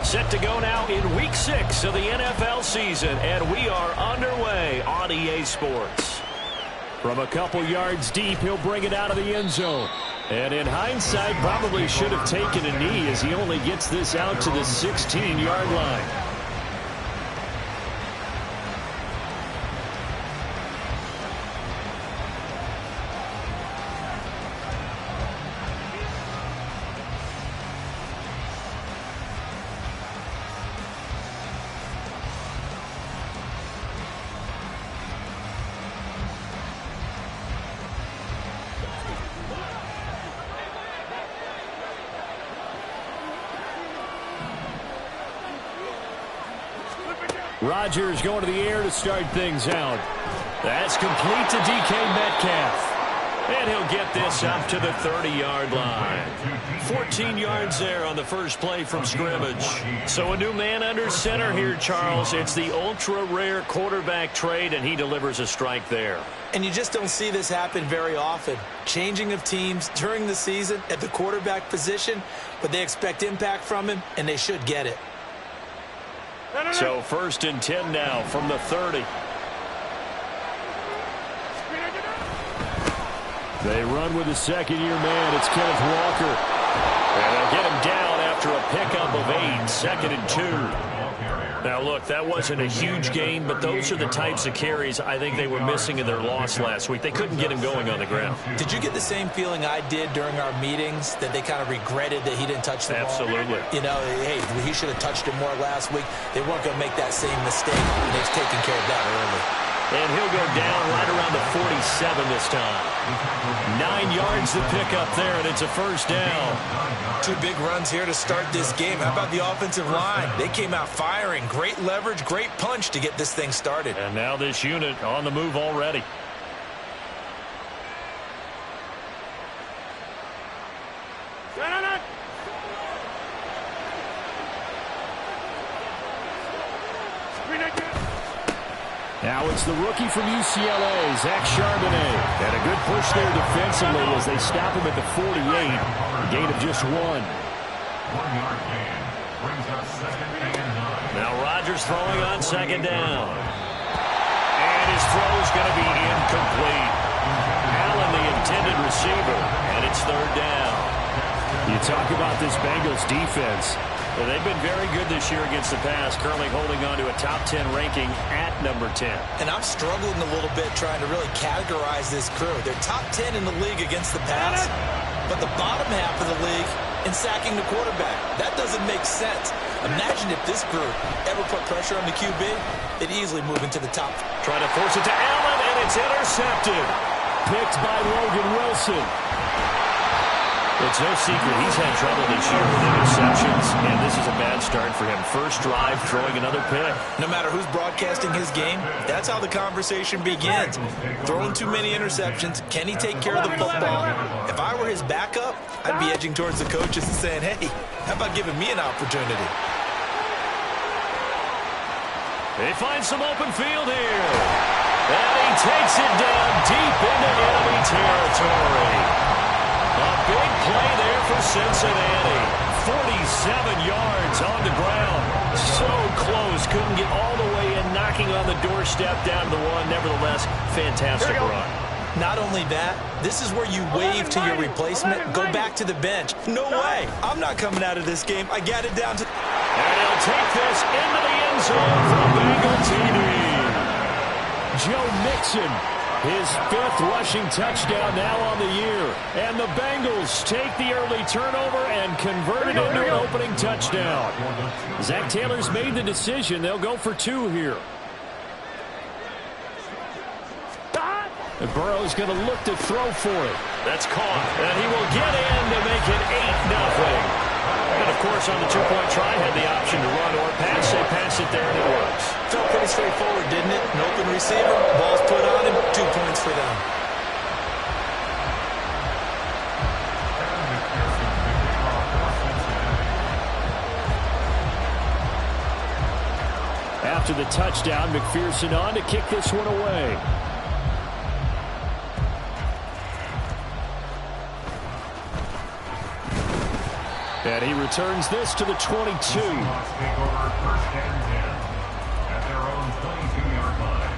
Set to go now in Week 6 of the NFL season, and we are underway on EA Sports. From a couple yards deep, he'll bring it out of the end zone. And in hindsight, probably should have taken a knee as he only gets this out to the 16-yard line. Rodgers going to the air to start things out. That's complete to DK Metcalf. And he'll get this up to the 30-yard line. 14 yards there on the first play from scrimmage. So a new man under center here, Charles. It's the ultra-rare quarterback trade, and he delivers a strike there. And you just don't see this happen very often. Changing of teams during the season at the quarterback position, but they expect impact from him, and they should get it. So 1st and 10 now from the 30. They run with the second-year man. It's Kenneth Walker. And they'll get him down after a pickup of 8, 2nd and 2. Now, look, that wasn't a huge gain, but those are the types of carries I think they were missing in their loss last week. They couldn't get him going on the ground. Did you get the same feeling I did during our meetings, that they kind of regretted that he didn't touch the ball? Absolutely. You know, hey, he should have touched it more last week. They weren't going to make that same mistake. They've taken care of that early. And he'll go down right around the 47 this time. 9 yards to pick up there, and it's a first down. 2 big runs here to start this game. How about the offensive line? They came out firing. Great leverage, great punch to get this thing started. And now this unit on the move already. Now it's the rookie from UCLA, Zach Charbonnet. And a good push there defensively as they stop him at the 48. A gain of just 1. 1-yard gain brings up 2nd and 9. Now Rodgers throwing on 2nd down. And his throw is going to be incomplete. Allen, the intended receiver, and it's 3rd down. You talk about this Bengals defense. Well, they've been very good this year against the pass, currently holding on to a top 10 ranking at number 10. And I'm struggling a little bit trying to really categorize this crew. They're top 10 in the league against the pass, but the bottom half of the league in sacking the quarterback. That doesn't make sense. Imagine if this group ever put pressure on the QB, they'd easily move into the top. Trying to force it to Allen, and it's intercepted. Picked by Logan Wilson. It's no secret he's had trouble this year with interceptions, and this is a bad start for him. First drive, throwing another pick. No matter who's broadcasting his game, that's how the conversation begins. Throwing too many interceptions, can he take care of the football? If I were his backup, I'd be edging towards the coaches and saying, hey, how about giving me an opportunity? They find some open field here. And he takes it down deep into enemy territory. A big play there for Cincinnati. 47 yards on the ground. So close. Couldn't get all the way in, knocking on the doorstep down to the 1. Nevertheless, fantastic run. Not only that, this is where you wave to your replacement, go back to the bench. No way. I'm not coming out of this game. I got it down to... And he'll take this into the end zone for a Bengal TD. Joe Mixon. His 5th rushing touchdown now on the year. And the Bengals take the early turnover and convert it into an opening touchdown. Zach Taylor's made the decision. They'll go for 2 here. And Burrow's going to look to throw for it. That's caught. And he will get in to make it 8-0. And, of course, on the 2-point try, had the option to run or pass. They pass it there, and it works. Felt pretty straightforward, didn't it? An open receiver, ball's put on him, 2 points for them. After the touchdown, McPherson on to kick this one away. And he returns this to the 22. Seahawks take over 1st and 10 at their own 22-yard line.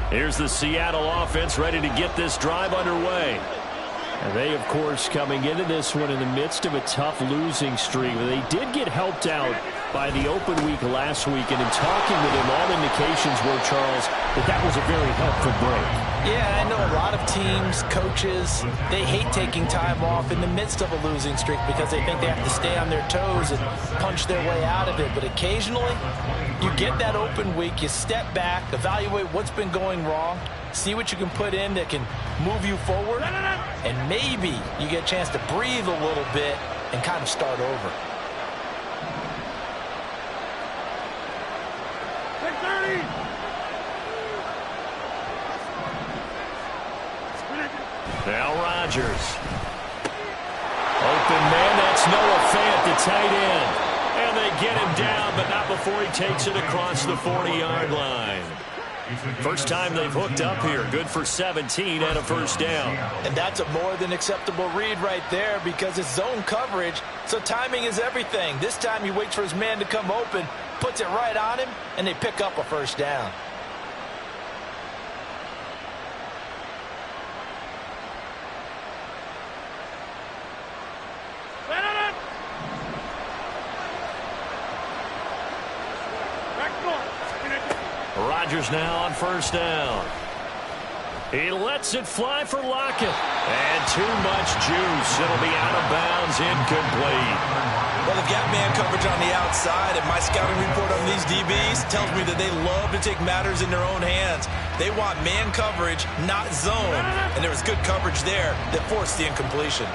Here's the Seattle offense ready to get this drive underway. And they, of course, coming into this one in the midst of a tough losing streak. They did get helped out by the open week last week. And in talking with him, all indications were, Charles, that was a very helpful break. Yeah, I know a lot of teams, coaches, they hate taking time off in the midst of a losing streak because they think they have to stay on their toes and punch their way out of it. But occasionally, you get that open week, you step back, evaluate what's been going wrong, see what you can put in that can move you forward, and maybe you get a chance to breathe a little bit and kind of start over. Now Rodgers. Open man, that's Noah Fant, the tight end. And they get him down, but not before he takes it across the 40-yard line. First time they've hooked up here. Good for 17 and a first down. And that's a more than acceptable read right there because it's zone coverage, so timing is everything. This time he waits for his man to come open, puts it right on him, and they pick up a first down. Rodgers now on first down. He lets it fly for Lockett. And too much juice. It'll be out of bounds, incomplete. Well, they've got man coverage on the outside, and my scouting report on these DBs tells me that they love to take matters in their own hands. They want man coverage, not zone. And there was good coverage there that forced the incompletion.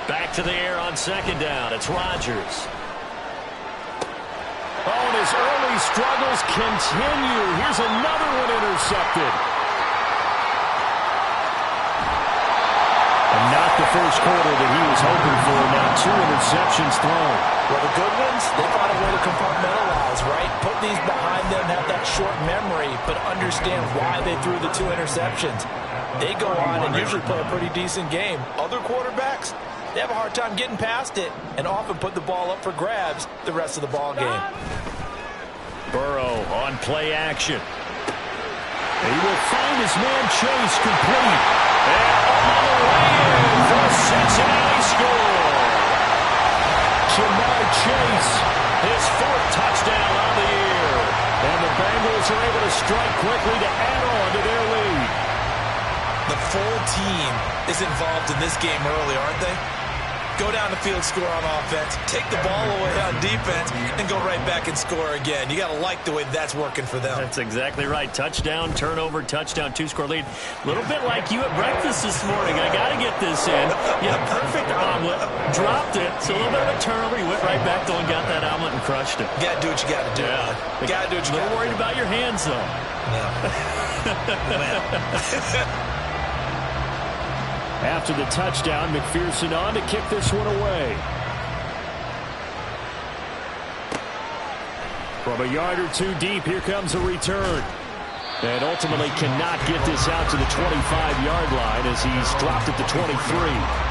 Back to the air on second down. It's Rodgers. Oh, and his early struggles continue. Here's another one intercepted. And not the first quarter that he was hoping for. Now 2 interceptions thrown. Well, the good ones, they find a way to compartmentalize, right? Put these behind them, have that short memory, but understand why they threw the 2 interceptions. They go on and usually play a pretty decent game. Other quarterbacks, they have a hard time getting past it and often put the ball up for grabs the rest of the ball game. Burrow on play action. He will find his man Chase complete. And all the way in for a Cincinnati score. Jamar Chase, his 4th touchdown on the year. And the Bengals are able to strike quickly to add on to their lead. The full team is involved in this game early, aren't they? Go down the field, score on offense, take the ball away on defense, and go right back and score again. You got to like the way that's working for them. That's exactly right. Touchdown, turnover, touchdown, 2-score lead. A little bit like you at breakfast this morning. I got to get this in. You had a perfect omelet, dropped it, so a little bit of a turnover. You went right back though and got that omelet and crushed it. You got to do what you got to do. Yeah. Got to do what you got to do. A little worried about your hands, though. Yeah. After the touchdown, McPherson on to kick this one away. From a yard or 2 deep, here comes a return. And ultimately cannot get this out to the 25-yard line as he's dropped at the 23.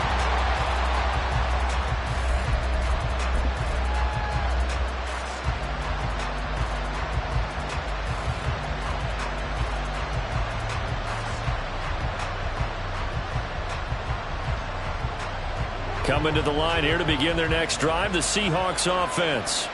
Coming to the line here to begin their next drive, the Seahawks offense.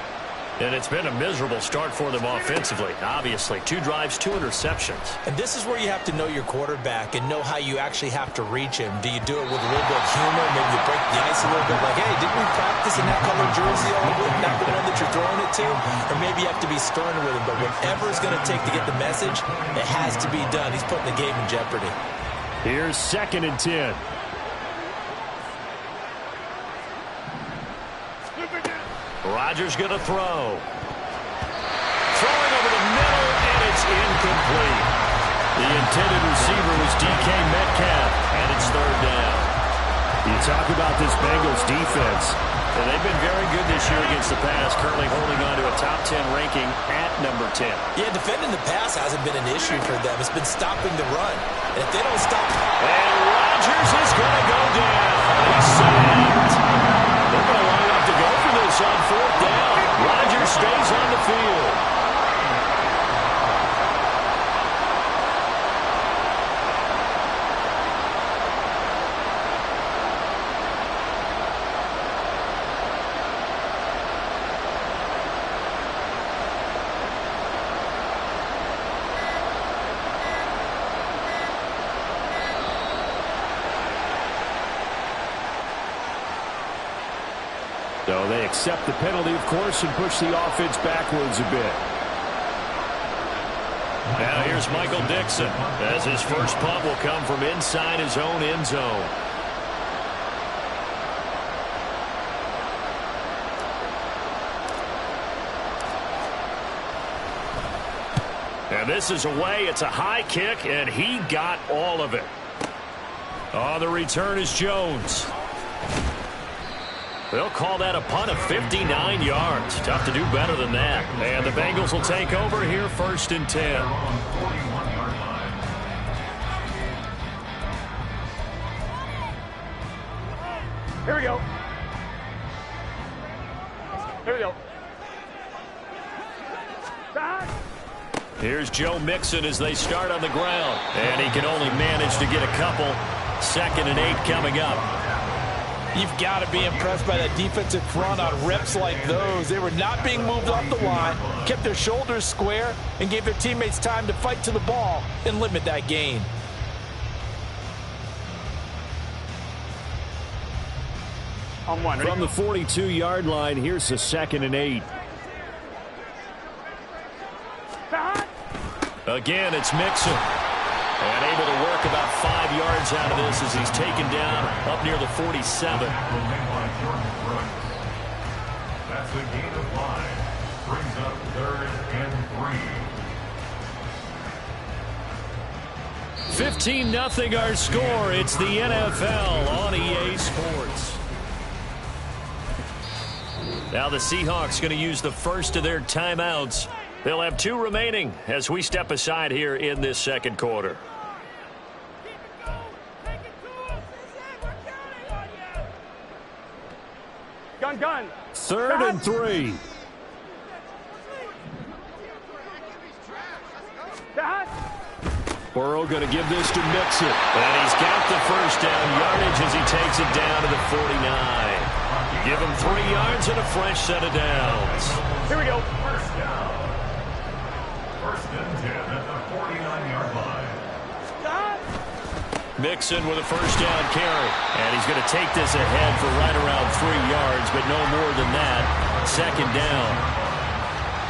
And it's been a miserable start for them offensively. Obviously, 2 drives, 2 interceptions. And this is where you have to know your quarterback and know how you actually have to reach him. Do you do it with a little bit of humor? Maybe you break the ice a little bit like, hey, didn't we practice in that color jersey all week? Not the one that you're throwing it to? Or maybe you have to be stern with him. But whatever it's going to take to get the message, it has to be done. He's putting the game in jeopardy. Here's 2nd and 10. Rodgers going to throw. The intended receiver was DK Metcalf, and it's third down. You talk about this Bengals defense. And they've been very good this year against the pass, currently holding on to a top 10 ranking at number 10. Yeah, defending the pass hasn't been an issue for them. It's been stopping the run. And if they don't stop... And Rodgers is going to go down. He's sacked. They're going to line up to go for this on fourth down. Rodgers stays on the field. So they accept the penalty, of course, and push the offense backwards a bit. Now here's Michael Dixon, as his first punt will come from inside his own end zone. And this is away. It's a high kick, and he got all of it. On the return is Jones. They'll call that a punt of 59 yards. Tough to do better than that. And the Bengals will take over here first and 10. Here we go. Here we go. Here's Joe Mixon as they start on the ground. And he can only manage to get a couple. 2nd and 8 coming up. You've got to be impressed by that defensive front on reps like those. They were not being moved off the line, kept their shoulders square, and gave their teammates time to fight to the ball and limit that gain. From the 42-yard line, here's the 2nd and 8. Again, it's Mixon. And able to work about 5 yards out of this as he's taken down up near the 47. That's a gain of 5. Brings up 3rd and 3. 15-0 our score. It's the NFL on EA Sports. Now the Seahawks going to use the first of their timeouts. They'll have 2 remaining as we step aside here in this second quarter. Gun. 3rd and 3. Burrow going to give this to Mixon. And he's got the first down yardage as he takes it down to the 49. Give him 3 yards and a fresh set of downs. Here we go. First down. 1st and 10 at the 49-yard line. Mixon with a first down carry. And he's going to take this ahead for right around 3 yards, but no more than that. 2nd down.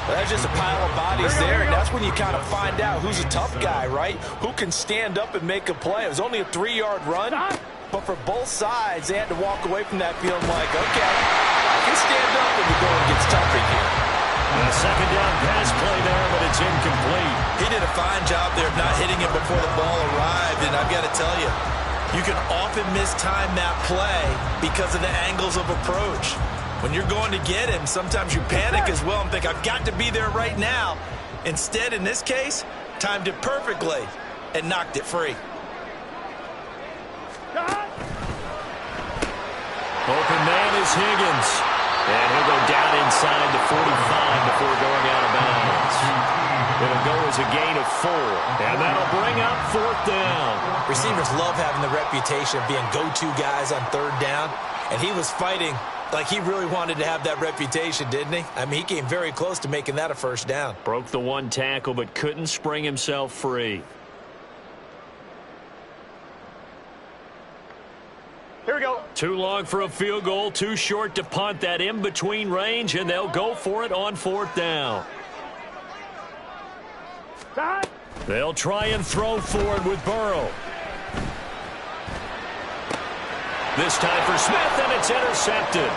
Well, that's just a pile of bodies there, and that's when you kind of find out who's a tough guy, right? Who can stand up and make a play. It was only a 3-yard run, but for both sides, they had to walk away from that feeling like, okay, I can stand up when the going gets tough in here. A 2nd down pass play there, but it's incomplete. He did a fine job there of not hitting it before the ball arrived, and I've got to tell you, you can often mistime that play because of the angles of approach. When you're going to get him, sometimes you panic as well and think, I've got to be there right now. Instead, in this case, timed it perfectly and knocked it free. Open man is Higgins. And he'll go down inside the 45 before going out of bounds. It'll go as a gain of 4. And that'll bring up 4th down. Receivers love having the reputation of being go-to guys on 3rd down. And he was fighting like he really wanted to have that reputation, didn't he? I mean, he came very close to making that a first down. Broke the 1 tackle, but couldn't spring himself free. Here we go. Too long for a field goal, too short to punt. That in-between range, and they'll go for it on 4th down. They'll try and throw forward with Burrow. This time for Smith, and it's intercepted.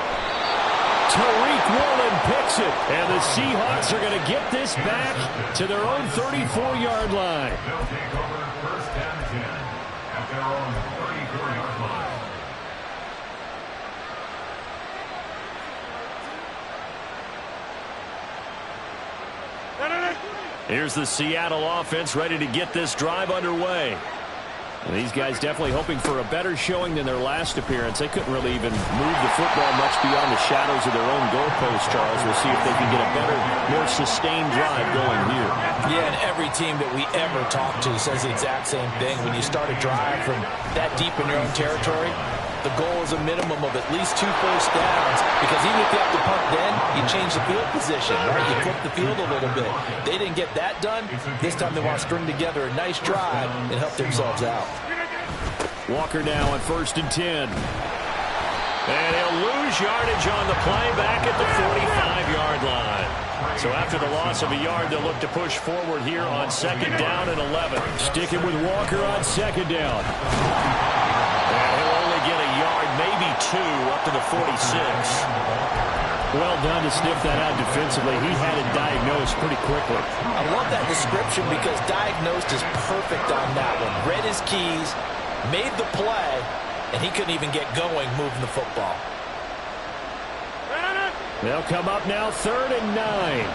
Tariq Woolen picks it. And the Seahawks are going to get this back to their own 34-yard line. They'll take over first and 10 at their own 34-yard line. Here's the Seattle offense ready to get this drive underway. And these guys definitely hoping for a better showing than their last appearance. They couldn't really even move the football much beyond the shadows of their own goalpost, Charles. We'll see if they can get a better, more sustained drive going here. Yeah, and every team that we ever talk to says the exact same thing. When you start a drive from that deep in your own territory, the goal is a minimum of at least 2 first downs, because even if you have to punt then, you change the field position, right? You flip the field a little bit. They didn't get that done. This time they want to string together a nice drive and help themselves out. Walker now on 1st and 10. And he'll lose yardage on the play back at the 45-yard line. So after the loss of a yard, they'll look to push forward here on 2nd down and 11. Sticking with Walker on 2nd down. And he'll only get a yard, maybe 2, up to the 46. Well done to sniff that out defensively. He had it diagnosed pretty quickly. I love that description because diagnosed is perfect on that one. Read his keys, made the play, and he couldn't even get going moving the football. They'll come up now 3rd and 9.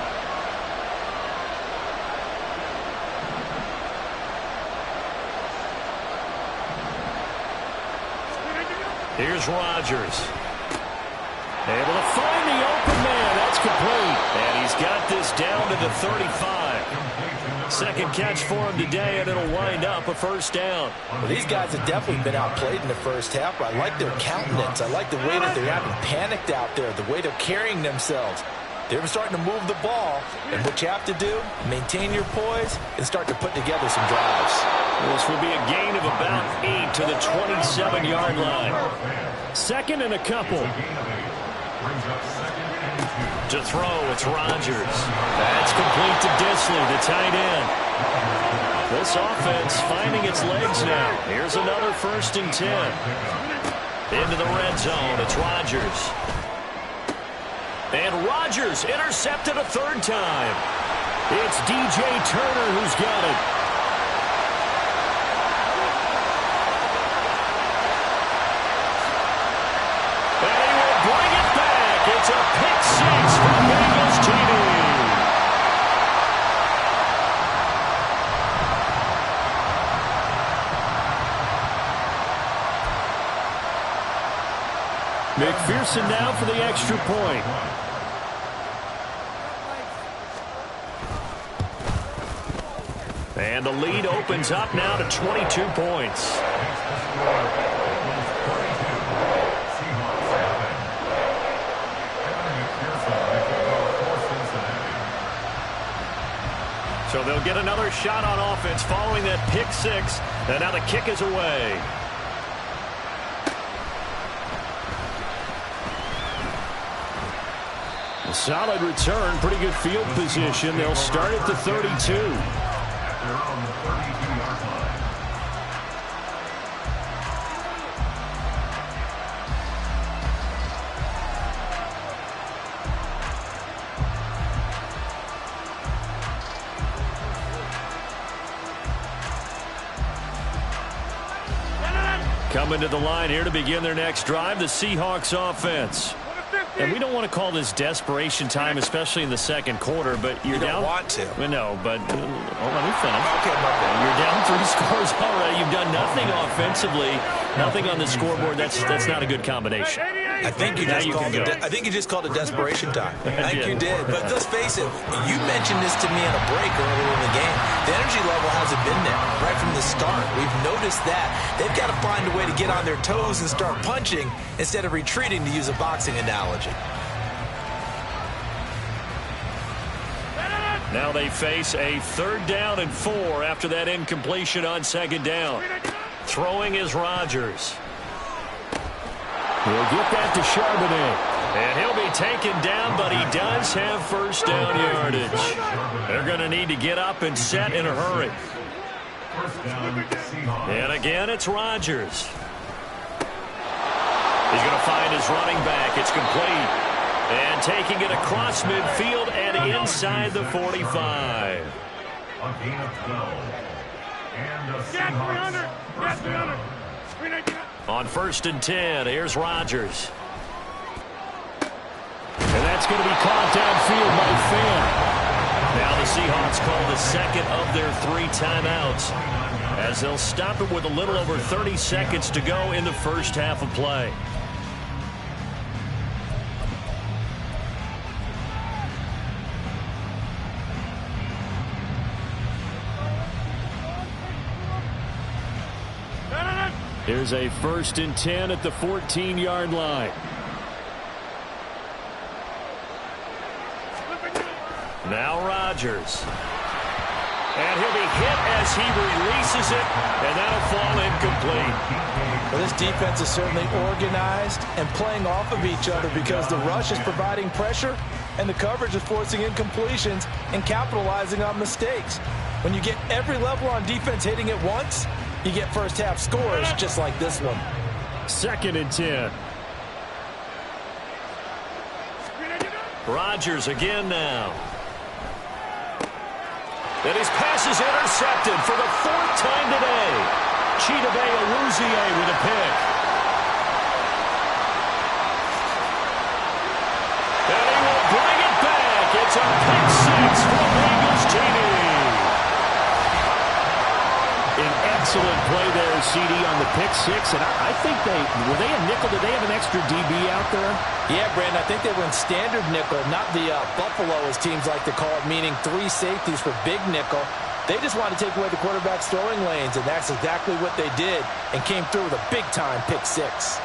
Here's Rodgers. Able to find the open man. That's complete. And he's got this down to the 35. Second catch for him today, and it'll wind up a 1st down. Well, these guys have definitely been outplayed in the first half, but I like their countenance. I like the way that they haven't panicked out there, the way they're carrying themselves. They're starting to move the ball, and what you have to do, maintain your poise and start to put together some drives. This will be a gain of about 8 to the 27-yard line. 2nd and a couple. To throw, it's Rodgers. That's complete to Disley, the tight end. This offense finding its legs now. Here's another 1st and 10. Into the red zone, it's Rodgers. And Rodgers intercepted a 3rd time. It's DJ Turner who's got it. And he will bring it back. It's a pick 6 for Bengals TD. McPherson now for the extra point. And the lead opens up now to 22 points. So they'll get another shot on offense following that pick 6. And now the kick is away. A solid return, pretty good field position. They'll start at the 32. Coming to the line here to begin their next drive, the Seahawks offense. And we don't want to call this desperation time, especially in the 2nd quarter, but you're down. You don't want to. No, but let me finish. Okay, You're down 3 scores already. You've done nothing offensively, nothing on the scoreboard. That's not a good combination. I think you just called it desperation time. I think you did. But let's face it, you mentioned this to me on a break earlier in the game. The energy level hasn't been there right from the start. We've noticed that. They've got to find a way to get on their toes and start punching instead of retreating, to use a boxing analogy. Now they face a 3rd down and 4 after that incompletion on 2nd down. Throwing is Rodgers. He'll get that to Charbonnet. And he'll be taken down, but he does have 1st down yardage. They're going to need to get up and set in a hurry. And again, it's Rodgers. He's going to find his running back. It's complete. And taking it across midfield and inside the 45. A gain of 12. And the Seahawks first down. On 1st and 10, here's Rodgers. And that's going to be caught downfield by Fant. Now the Seahawks call the second of their 3 timeouts, as they'll stop it with a little over 30 seconds to go in the first half of play. Here's a 1st and 10 at the 14-yard line. Now Rodgers. And he'll be hit as he releases it, and that'll fall incomplete. Well, this defense is certainly organized and playing off of each other because the rush is providing pressure and the coverage is forcing incompletions and capitalizing on mistakes. When you get every level on defense hitting it once, you get first half scores just like this one. 2nd and 10. Rodgers again now. And his pass is intercepted for the 4th time today. Chidobe Awuzie with a pick. And he will bring it back. It's a pick 6 for Bengals TV. An excellent play there, CD, on the pick 6. And I think were they a nickel? Did they have an extra DB out there? Yeah, Brandon, I think they went standard nickel, not the Buffalo, as teams like to call it, meaning 3 safeties for big nickel. They just wanted to take away the quarterback's throwing lanes, and that's exactly what they did, and came through with a big-time pick 6.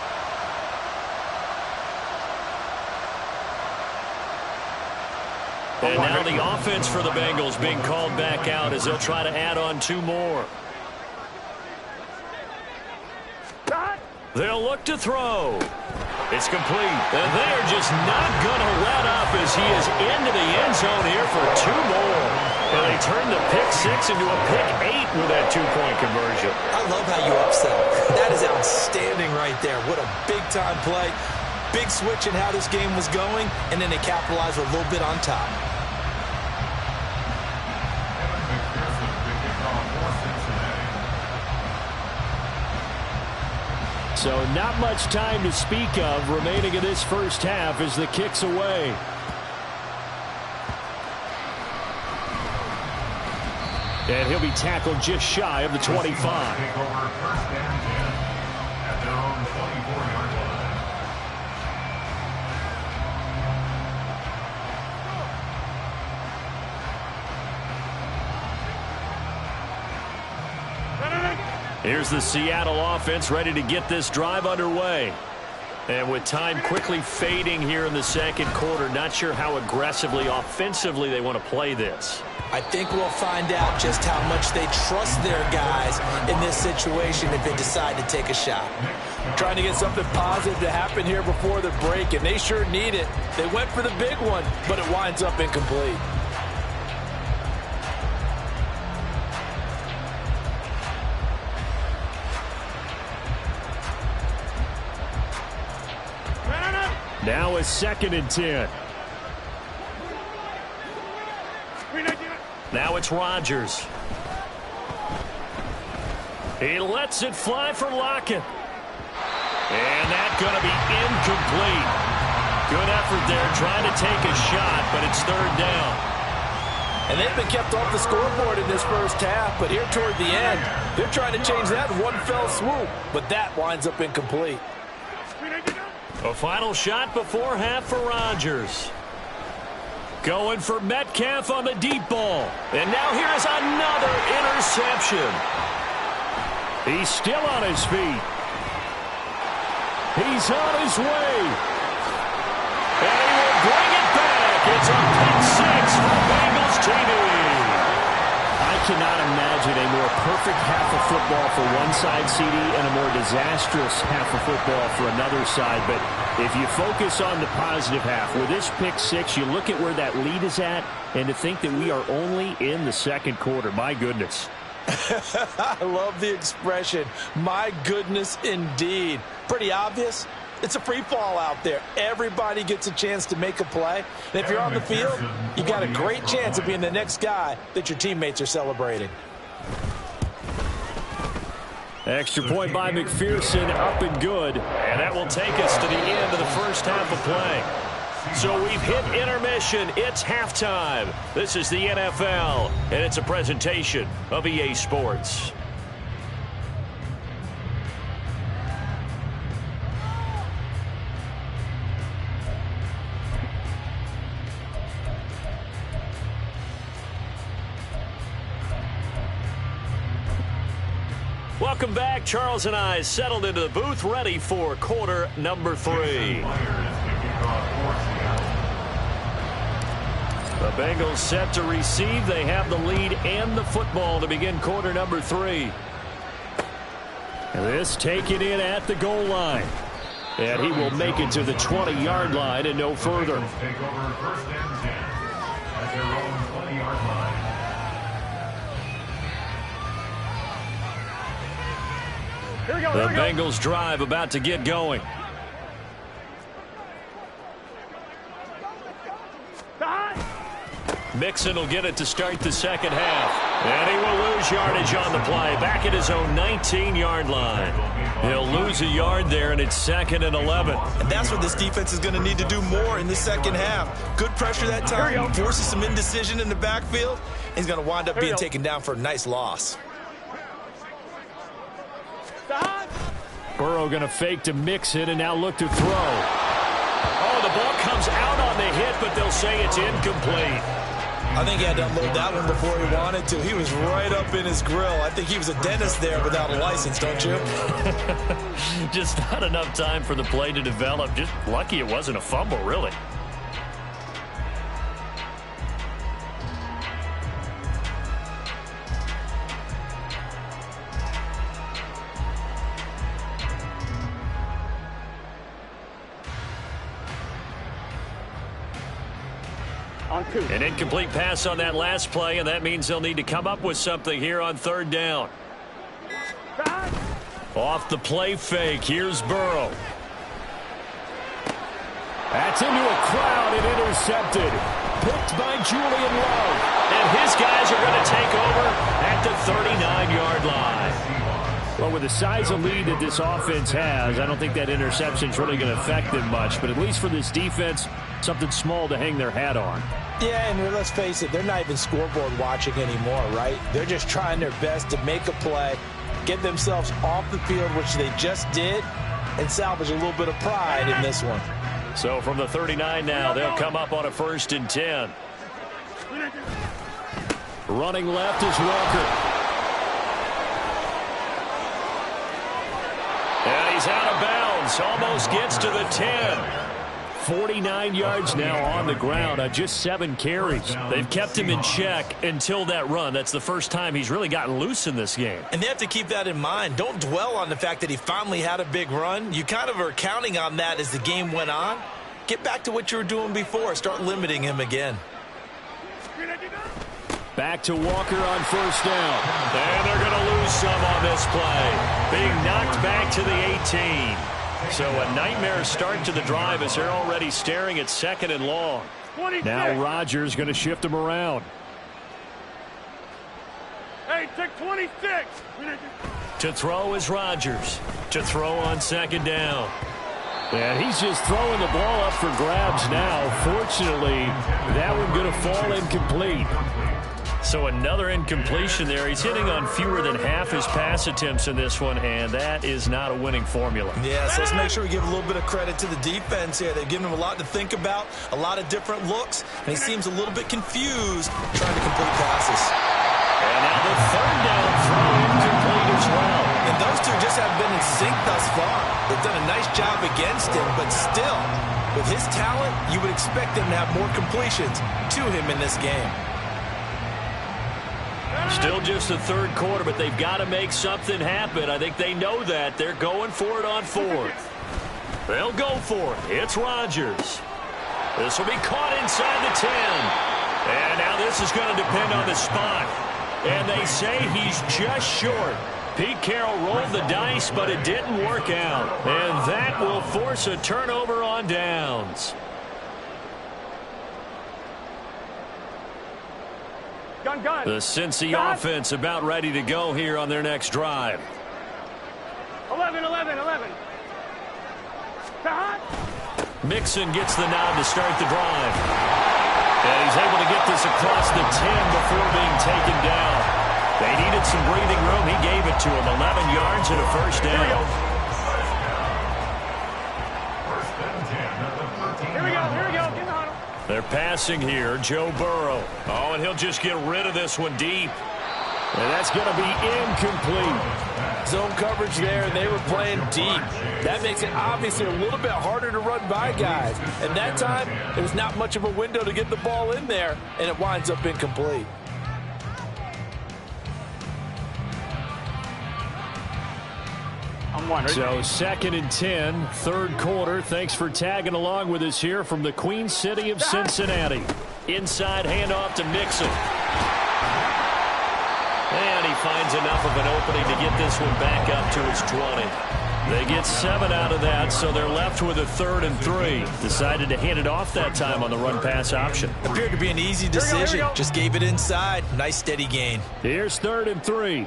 And now the offense for the Bengals being called back out as they'll try to add on 2 more. They'll look to throw. It's complete. And they're just not going to let up as he is into the end zone here for 2 more. And they turn the pick 6 into a pick 8 with that 2-point conversion. I love how you upsell. That is outstanding right there. What a big-time play. Big switch in how this game was going, and then they capitalized a little bit on top. So not much time to speak of remaining in this first half as the kick's away. And he'll be tackled just shy of the 25. Take over 1st and 10 at their own 24-yard line. Here's the Seattle offense ready to get this drive underway. And with time quickly fading here in the 2nd quarter, not sure how aggressively, offensively they want to play this. I think we'll find out just how much they trust their guys in this situation if they decide to take a shot. Trying to get something positive to happen here before the break, and they sure need it. They went for the big one, but it winds up incomplete. Now a 2nd and 10. Now it's Rodgers. He lets it fly for Lockett. And that's going to be incomplete. Good effort there trying to take a shot, but it's 3rd down. And they've been kept off the scoreboard in this first half, but here toward the end, they're trying to change that in one fell swoop, but that winds up incomplete. A final shot before half for Rodgers. Going for Metcalf on the deep ball. And now here is another interception. He's still on his feet. He's on his way. And he will bring it back. It's a pick 6 for Bengals TV. I cannot imagine a more perfect half of football for one side, CD, and a more disastrous half of football for another side. But if you focus on the positive half, with this pick 6, you look at where that lead is at, and to think that we are only in the 2nd quarter. My goodness. I love the expression. My goodness, indeed. Pretty obvious, It's a free fall out there. Everybody gets a chance to make a play. And if you're on the field, you got a great chance of being the next guy that your teammates are celebrating. Extra point by McPherson, up and good. And that will take us to the end of the first half of play. So we've hit intermission. It's halftime. This is the NFL, and it's a presentation of EA Sports. Welcome back. Charles and I settled into the booth, ready for quarter number 3. The Bengals set to receive. They have the lead and the football to begin quarter number 3. This taken in at the goal line. And he will make it to the 20-yard line and no further. Take over first and 10 at their own 20-yard line. The Bengals drive about to get going. Mixon will get it to start the second half. And he will lose yardage on the play. Back at his own 19-yard line. He'll lose a yard there, and it's 2nd and 11. And that's what this defense is going to need to do more in the second half. Good pressure that time. Forces some indecision in the backfield. He's going to wind up being taken down for a nice loss. Burrow going to fake to Mixon and now look to throw. Oh, the ball comes out on the hit, but they'll say it's incomplete. I think he had to unload that one before he wanted to. He was right up in his grill. I think he was a dentist there without a license, don't you? Just not enough time for the play to develop. Just lucky it wasn't a fumble, really. An incomplete pass on that last play, and that means they'll need to come up with something here on 3rd down. Off the play fake, here's Burrow. That's into a crowd and intercepted. Picked by Julian Love. And his guys are going to take over at the 39-yard line. Well, with the size of lead that this offense has, I don't think that interception's really going to affect them much. But at least for this defense, something small to hang their hat on. Yeah, and let's face it, they're not even scoreboard watching anymore, right? They're just trying their best to make a play, get themselves off the field, which they just did, and salvage a little bit of pride in this one. So from the 39 now, they'll come up on a 1st and 10. Running left is Walker. And he's out of bounds. Almost gets to the 10. 49 yards now on the ground on just 7 carries. They've kept him in check until that run. That's the first time he's really gotten loose in this game. And they have to keep that in mind. Don't dwell on the fact that he finally had a big run. You kind of are counting on that as the game went on. Get back to what you were doing before. Start limiting him again. Back to Walker on 1st down. And they're going to lose some on this play. Being knocked back to the 18. So a nightmare start to the drive as they're already staring at 2nd and long. 26. Now Rodgers going to shift him around. Hey, take 26. To throw is Rodgers. To throw on 2nd down. And he's just throwing the ball up for grabs now. Fortunately, that one going to fall incomplete. So another incompletion there. He's hitting on fewer than half his pass attempts in this one, and that is not a winning formula. Yeah, so let's make sure we give a little bit of credit to the defense here. They've given him a lot to think about, a lot of different looks, and he seems a little bit confused trying to complete passes. And now the 3rd down throw incomplete as well. And those two just haven't been in sync thus far. They've done a nice job against him, but still, with his talent, you would expect them to have more completions to him in this game. Still just the 3rd quarter, but they've got to make something happen. I think they know that. They're going for it on 4th. They'll go for it. It's Rodgers. This will be caught inside the 10. And now this is going to depend on the spot. And they say he's just short Pete Carroll rolled the dice, but it didn't work out. And that will force a turnover on downs. Gun. The Cincy offense about ready to go here on their next drive. 11. Mixon gets the nod to start the drive. And he's able to get this across the 10 before being taken down. They needed some breathing room. He gave it to him. 11 yards and a first down. Here we go. Get in the huddle. They're passing here. Joe Burrow. Oh, and he'll just get rid of this one deep. And that's going to be incomplete. Zone coverage there, and they were playing deep. That makes it obviously a little bit harder to run by guys. And that time, there's not much of a window to get the ball in there, and it winds up incomplete. So 2nd and 10, third quarter. Thanks for tagging along with us here from the Queen City of Cincinnati. Inside handoff to Mixon. And he finds enough of an opening to get this one back up to his 20. They get 7 out of that, so they're left with a 3rd and 3. Decided to hand it off that time on the run-pass option. Appeared to be an easy decision. Here we go. Just gave it inside. Nice steady gain. Here's 3rd and 3.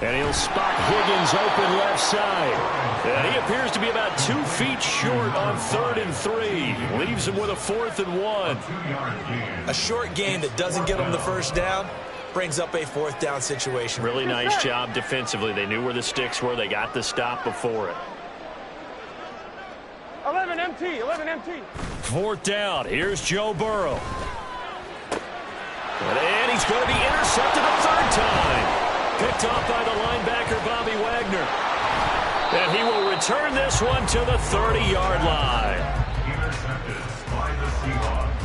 And he'll spot Higgins open left side. And he appears to be about 2 feet short on 3rd and 3. Leaves him with a 4th and 1. A short gain that doesn't get him the first down brings up a 4th down situation. Really nice job defensively. They knew where the sticks were. They got the stop before it. 11 MT. 4th down. Here's Joe Burrow. And he's going to be intercepted a 3rd time. Picked off by the linebacker, Bobby Wagner. And he will return this one to the 30-yard line. Intercepted by the Seahawks.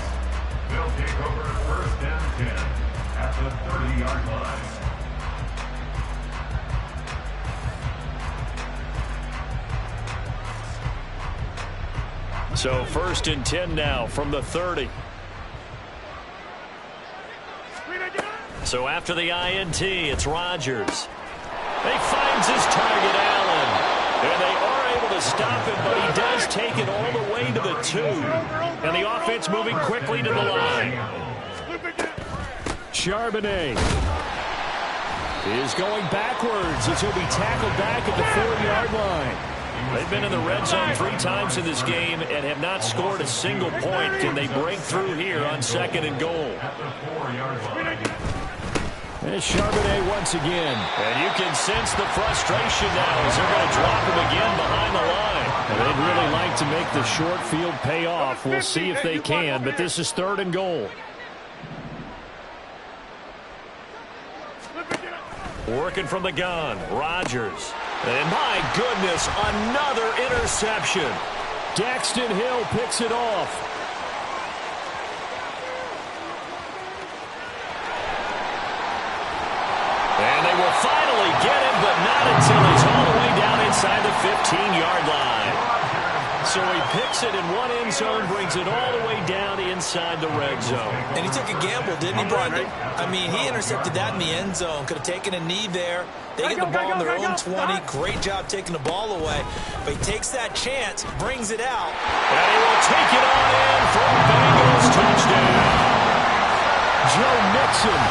They'll take over 1st and 10 at the 30-yard line. So 1st and 10 now from the 30. So after the INT, it's Rodgers. He finds his target, Allen. And they are able to stop him, but he does take it all the way to the 2. And the offense moving quickly to the line. Charbonnet is going backwards as he'll be tackled back at the 4-yard line. They've been in the red zone 3 times in this game and have not scored a single point. Can they break through here on 2nd and goal? There's Charbonnet once again. And you can sense the frustration now as they're going to drop him again behind the line. And they'd really like to make the short field pay off. We'll see if they can, but this is 3rd and goal. Working from the gun, Rodgers. And my goodness, another interception. Daxton Hill picks it off. And they will finally get him, but not until he's all the way down inside the 15-yard line. So he picks it in one end zone, brings it all the way down inside the red zone. And he took a gamble, didn't he, Brandon? I mean, he intercepted that in the end zone. Could have taken a knee there. They get the ball on their own 20. Great job taking the ball away. But he takes that chance, brings it out. And he will take it on in for a Bengals touchdown. Joe Mixon,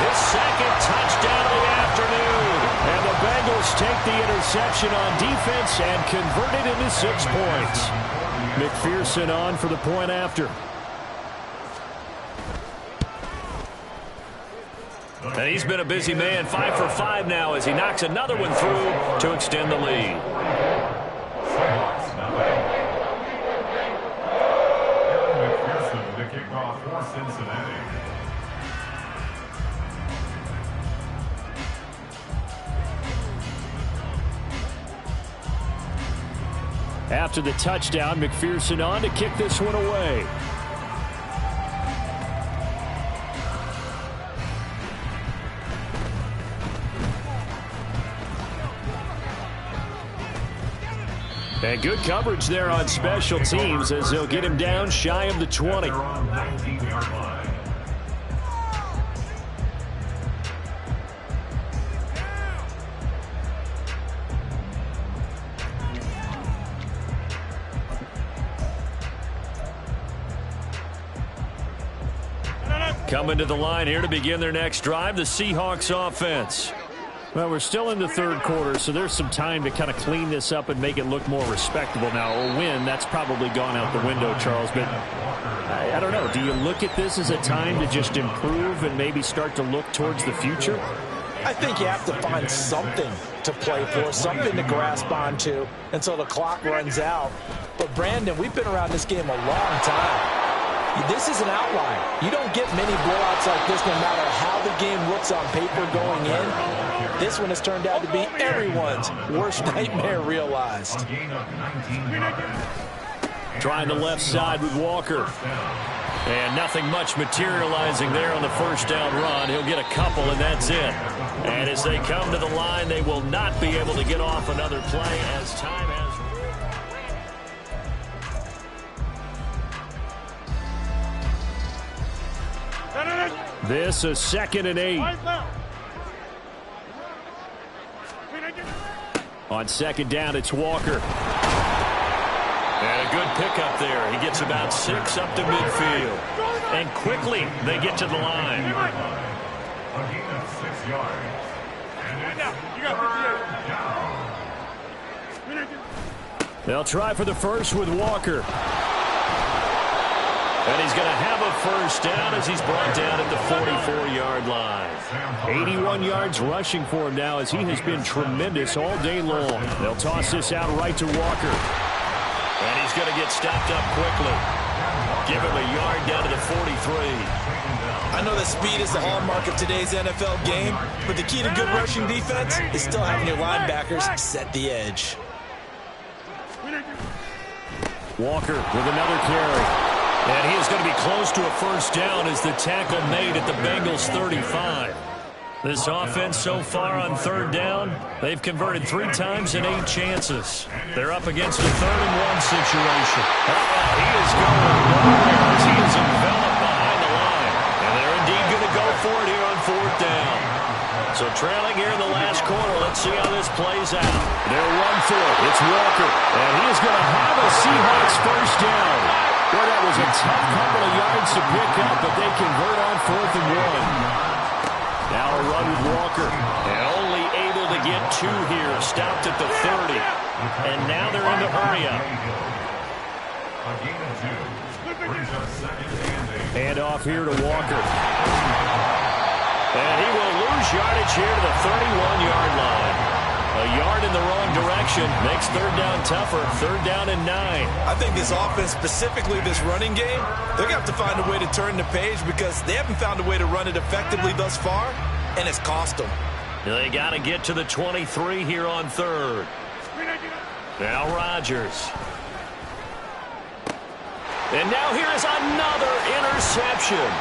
his 2nd touchdown of the afternoon. And the Bengals take the interception on defense and convert it into 6 points. McPherson on for the point after. And he's been a busy man, 5 for 5 now as he knocks another one through to extend the lead. McPherson to kick off for Cincinnati. After the touchdown, McPherson on to kick this one away. And good coverage there on special teams as they'll get him down shy of the 20. Coming to the line here to begin their next drive, the Seahawks offense. Well, we're still in the third quarter, so there's some time to kind of clean this up and make it look more respectable. Now, a win, that's probably gone out the window, Charles, but I don't know. Do you look at this as a time to just improve and maybe start to look towards the future? I think you have to find something to play for, something to grasp onto until the clock runs out. But, Brandon, we've been around this game a long time. This is an outlier. You don't get many blowouts like this no matter how the game looks on paper going in. This one has turned out to be everyone's worst nightmare realized. Trying the left side with Walker. And nothing much materializing there on the first down run. He'll get a couple, and that's it. And as they come to the line, they will not be able to get off another play as time has... This is 2nd and 8. On 2nd down, it's Walker. And a good pickup there. He gets about 6 up to midfield. And quickly, they get to the line. They'll try for the first with Walker. And he's going to have a first down as he's brought down at the 44-yard line. 81 yards rushing for him now as he has been tremendous all day long. They'll toss this out right to Walker. And he's going to get stopped up quickly. Give him a yard down to the 43. I know that speed is the hallmark of today's NFL game, but the key to good rushing defense is still having your linebackers set the edge. Walker with another carry. And he is going to be close to a first down as the tackle made at the Bengals 35. This offense so far on 3rd down, they've converted 3 times in 8 chances. They're up against a 3rd and 1 situation. He is going nowhere as he is enveloped behind the line. And they're indeed going to go for it here on 4th down. So trailing here in the last quarter, let's see how this plays out. They'll run for it. It's Walker. And he is going to have a Seahawks first down. Well, that was a tough couple of yards to pick up, but they convert on 4th and 1. Now a run with Walker. And only able to get 2 here. Stopped at the 30. And now they're in the hurry up. Hand off here to Walker. And he will lose yardage here to the 31-yard line. A yard in the wrong direction makes 3rd down tougher. 3rd down and 9. I think this offense, specifically this running game, they're going to have to find a way to turn the page because they haven't found a way to run it effectively thus far, and it's cost them. They got to get to the 23 here on 3rd. Now Rodgers. And now here is another interception.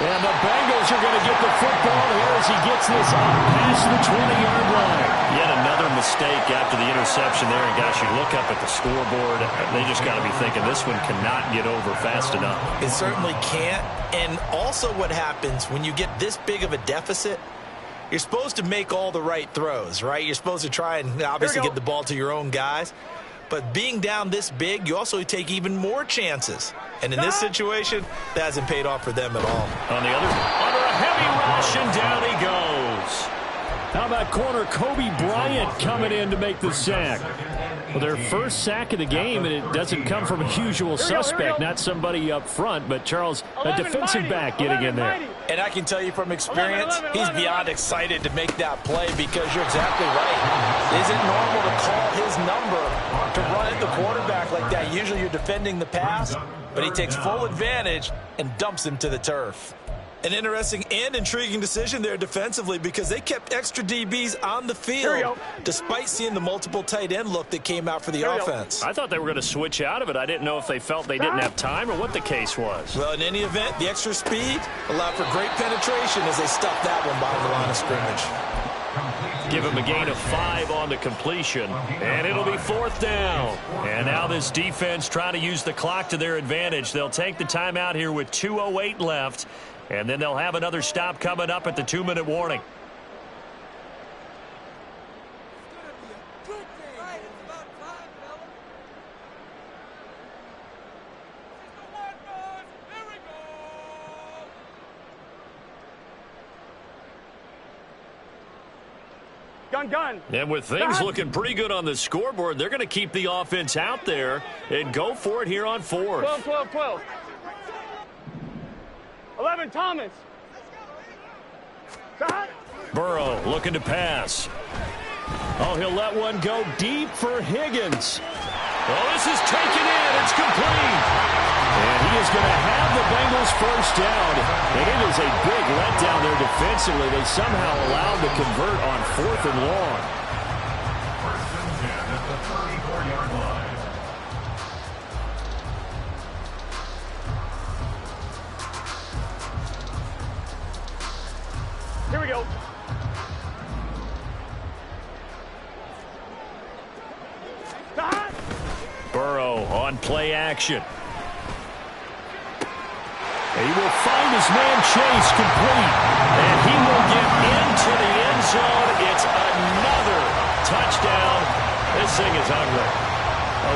And the Bengals are going to get the football here as he gets this up past the 20-yard line. Yet another mistake after the interception there. And, gosh, you look up at the scoreboard, they just got to be thinking this one cannot get over fast enough. It certainly can't. And also what happens when you get this big of a deficit, you're supposed to make all the right throws, right? You're supposed to try and obviously get the ball to your own guys. But being down this big, you also take even more chances. And in this situation, that hasn't paid off for them at all. On the other, under a heavy rush, and down he goes. How about corner Kobe Bryant coming in to make the sack? Well, their first sack of the game, and it doesn't come from a usual suspect, not somebody up front, but Charles, a defensive back getting in there. And I can tell you from experience, he's beyond excited to make that play because you're exactly right. Is it normal to call his number to run at the quarterback like that? Usually you're defending the pass, but he takes full advantage and dumps him to the turf. An interesting and intriguing decision there defensively because they kept extra DBs on the field despite seeing the multiple tight end look that came out for the offense. I thought they were going to switch out of it. I didn't know if they felt they didn't have time or what the case was. Well, in any event, the extra speed allowed for great penetration as they stuffed that one behind the line of scrimmage. Give him a gain of 5 on the completion, and it'll be 4th down. And now this defense trying to use the clock to their advantage. They'll take the timeout here with 2:08 left. And then they'll have another stop coming up at the 2-minute warning. Gun. And with things looking pretty good on the scoreboard, they're going to keep the offense out there and go for it here on 4th. 12. 11, Thomas. Burrow looking to pass. Oh, he'll let one go deep for Higgins. Oh, this is taken in. It's complete. And he is going to have the Bengals first down. And it is a big letdown there defensively. They somehow allowed to convert on 4th and long. First and 10 at the 34-yard line. Here we go. Burrow on play action. He will find his man Chase complete. And he will get into the end zone. It's another touchdown. This thing is ugly.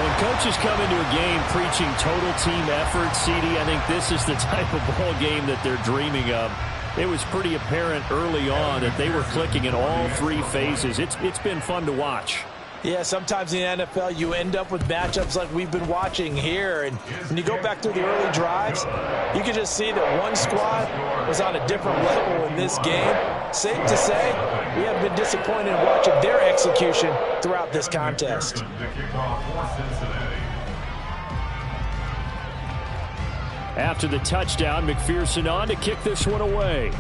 When coaches come into a game preaching total team effort, CD, I think this is the type of ball game that they're dreaming of. It was pretty apparent early on that they were clicking in all 3 phases. It's been fun to watch. Yeah, sometimes in the NFL you end up with matchups like we've been watching here. And when you go back through the early drives, you can just see that one squad was on a different level in this game. Safe to say, we have been disappointed in watching their execution throughout this contest. After the touchdown, McPherson on to kick this one away.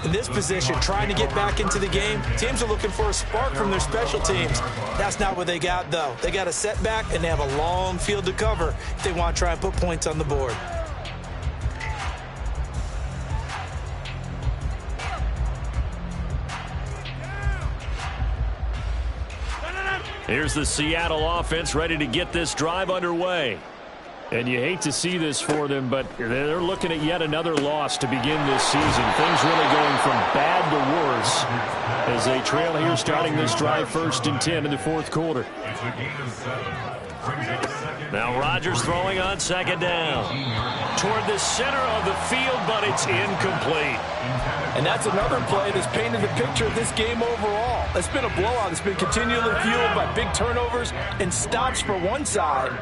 In this position, trying to get back into the game, teams are looking for a spark from their special teams. That's not what they got, though. They got a setback, and they have a long field to cover if they want to try and put points on the board. Here's the Seattle offense ready to get this drive underway. And you hate to see this for them, but they're looking at yet another loss to begin this season. Things really going from bad to worse as they trail here starting this drive 1st and 10 in the 4th quarter. Now Rodgers throwing on 2nd down. Toward the center of the field, but it's incomplete. And that's another play that's painted the picture of this game overall. It's been a blowout. It's been continually fueled by big turnovers and stops for one side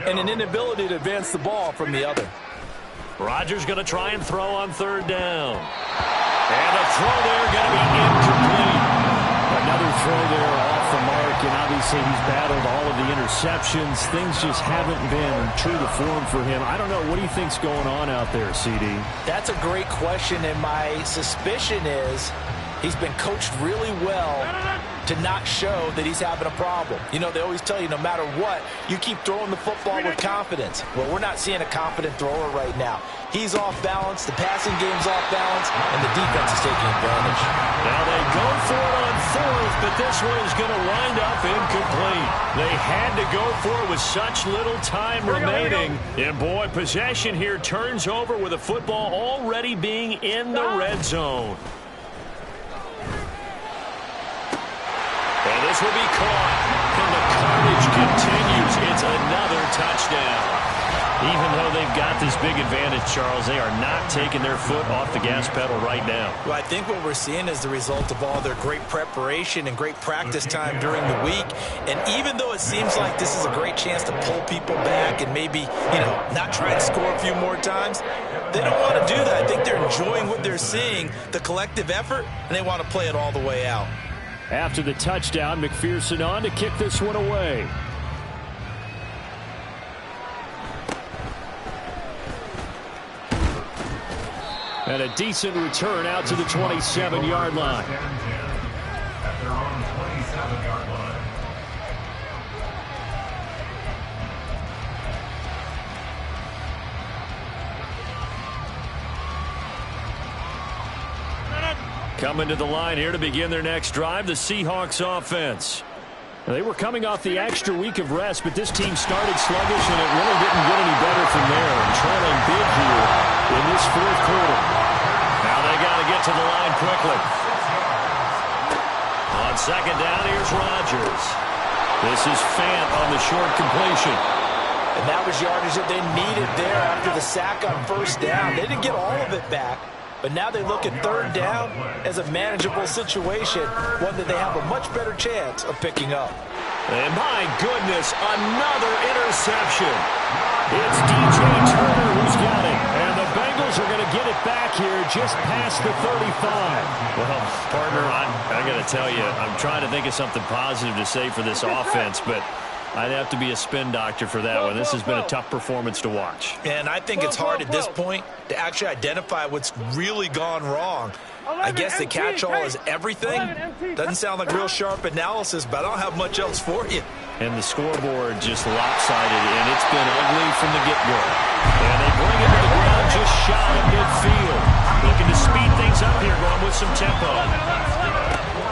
and an inability to advance the ball from the other. Rodgers going to try and throw on 3rd down. And the throw there going to be incomplete. Another throw there off the mark, and obviously he's battled all of the interceptions. Things just haven't been true to form for him. I don't know. What do you think's going on out there, CD? That's a great question, and my suspicion is he's been coached really well to not show that he's having a problem. You know, they always tell you no matter what, you keep throwing the football with confidence. Well, we're not seeing a confident thrower right now. He's off balance, the passing game's off balance, and the defense is taking advantage. Now they go for it on 4th, but this one is going to wind up incomplete. They had to go for it with such little time remaining. And boy, possession here turns over with the football already being in the red zone. And this will be caught. And the carnage continues. It's another touchdown. Even though they've got this big advantage, Charles, they are not taking their foot off the gas pedal right now. Well, I think what we're seeing is the result of all their great preparation and great practice time during the week. And even though it seems like this is a great chance to pull people back and maybe, not try and score a few more times, they don't want to do that. I think they're enjoying what they're seeing, the collective effort, and they want to play it all the way out. After the touchdown, McPherson on to kick this one away. And a decent return out to the 27-yard line. At their own 27-yard line. Coming to the line here to begin their next drive, the Seahawks offense. They were coming off the extra week of rest, but this team started sluggish, and it really didn't get any better from there. And trailing big here in this 4th quarter. Now they got to get to the line quickly. On 2nd down, here's Rodgers. This is Fant on the short completion. And that was yardage that they needed there after the sack on first down. They didn't get all of it back, but now they look at third down as a manageable situation, one that they have a much better chance of picking up. And my goodness, another interception. It's DJ Turner who's got it. And the Bengals are going to get it back here just past the 35. Well, partner, I got to tell you, I'm trying to think of something positive to say for this offense, but I'd have to be a spin doctor for that one. This has been a tough performance to watch. And I think it's hard at this point to actually identify what's really gone wrong. I guess the catch-all is everything. Doesn't sound like real sharp analysis, but I don't have much else for you. And the scoreboard just lopsided, and it's been ugly from the get-go. And they bring it to the ground just shy of midfield. Looking to speed things up here, going with some tempo.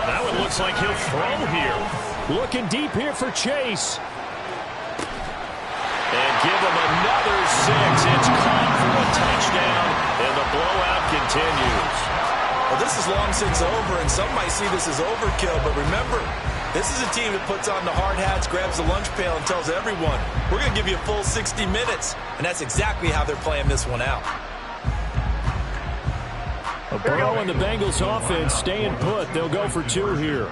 That one looks like he'll throw here. Looking deep here for Chase. And give him another 6. It's caught for a touchdown, and the blowout continues. Well, this is long since over, and some might see this as overkill, but remember, this is a team that puts on the hard hats, grabs the lunch pail, and tells everyone, we're going to give you a full 60 minutes. And that's exactly how they're playing this one out. Burrow and the Bengals offense staying put. They'll go for 2 here.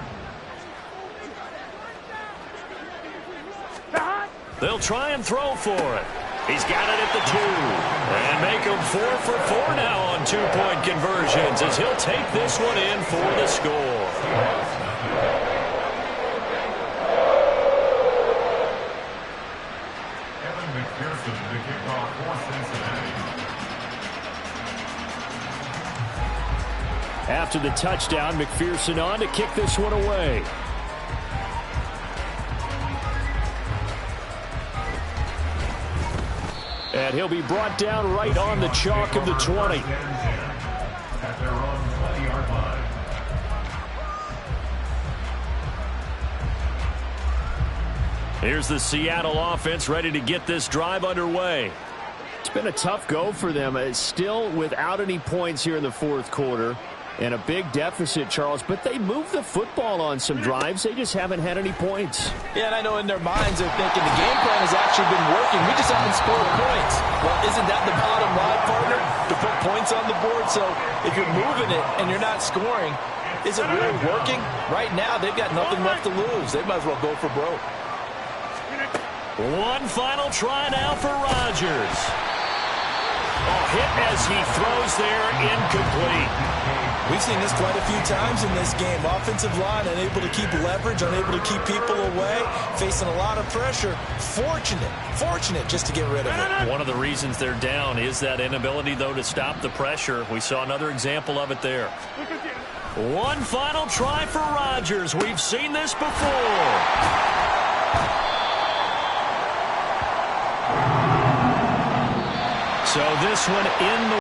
They'll try and throw for it. He's got it at the 2. And make him 4 for 4 now on 2-point conversions as he'll take this one in for the score. Evan McPherson to kick off for Cincinnati. After the touchdown, McPherson on to kick this one away. And he'll be brought down right on the chalk of the 20. At their own 20-yard line. Here's the Seattle offense ready to get this drive underway. It's been a tough go for them. It's still without any points here in the fourth quarter. And a big deficit, Charles, but they moved the football on some drives. They just haven't had any points. Yeah, and I know in their minds they're thinking the game plan has actually been working. We just haven't scored points. Well, isn't that the bottom line, partner? To put points on the board. So if you're moving it and you're not scoring, is it really working? Right now, they've got nothing left to lose. They might as well go for broke. One final try now for Rodgers. Hit as he throws there, incomplete. We've seen this quite a few times in this game. Offensive line unable to keep leverage, unable to keep people away, facing a lot of pressure. Fortunate just to get rid of it. One of the reasons they're down is that inability, though, to stop the pressure. We saw another example of it there. One final try for Rodgers. We've seen this before. So this one in the